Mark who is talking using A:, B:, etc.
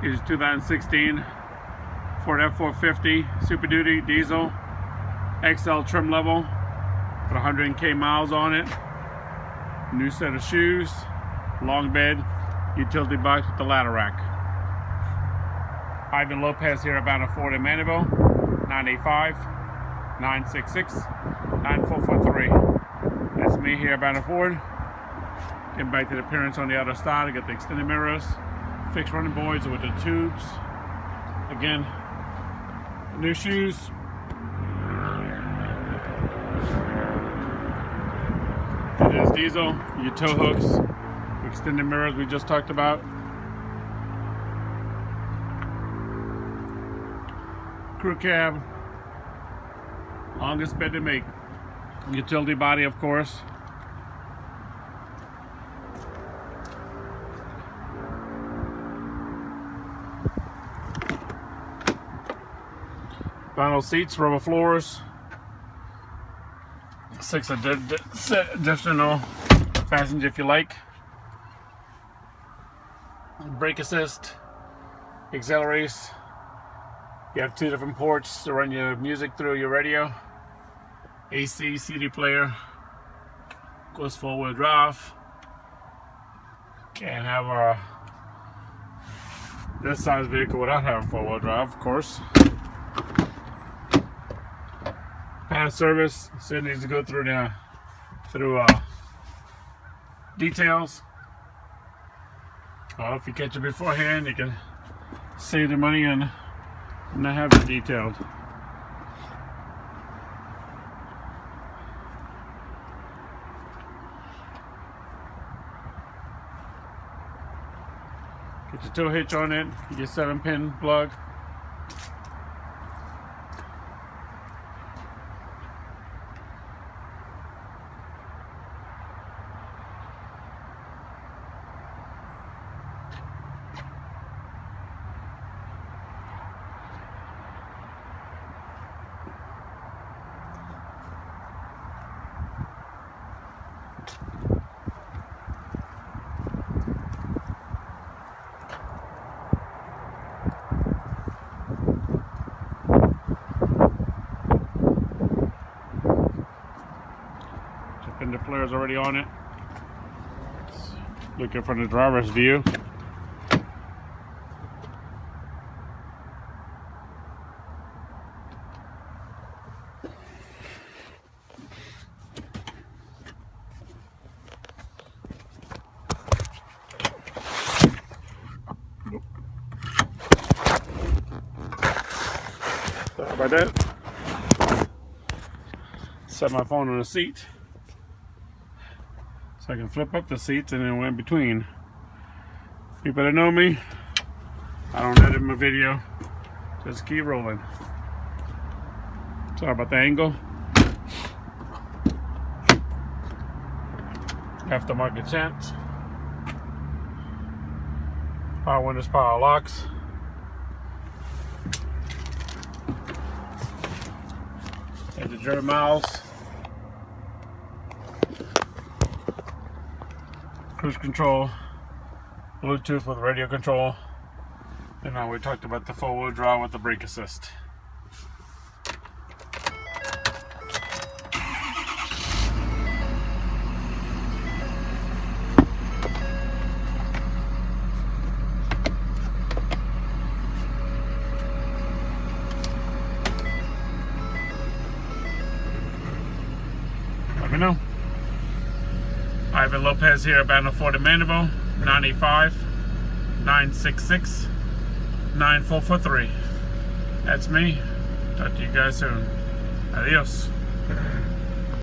A: is 2016 Ford F-450 Super Duty diesel XL trim level with 100K miles on it. New set of shoes, long bed, utility box with the ladder rack. Ivan Lopez here about a Ford in Mandeville, 985-966-9443. That's me here about a Ford. Getting back to the appearance on the other side. I got the extended mirrors, fixed running boards with the tubes. Again, new shoes. It is diesel, your tow hooks, extended mirrors we just talked about. Crew cab, longest bed to make. Utility body, of course. Vinyl seats, rubber floors. 6 additional fasteners if you like. Brake assist, accelerators. You have 2 different ports to run your music through your radio. AC, CD player. Goes 4-wheel drive. Can't have this size vehicle without having 4-wheel drive, of course. Past service, so it needs to go through details. If you catch it beforehand, you can save the money and not have it detailed. Get your tow hitch on it, your 7-pin plug. Fender flare is already on it. Looking from the driver's view. Sorry about that. Set my phone on the seat, so I can flip up the seats and then in between. People that know me, I don't edit my video, just keep rolling. Sorry about the angle. Aftermarket chance. Power windows, power locks. And the 0 miles. Cruise control, Bluetooth with radio control, and now we talked about the 4-wheel drive with the brake assist. Let me know. Ivan Lopez here about a Ford in Mandeville, 985-966-9443. That's me. Talk to you guys soon. Adios.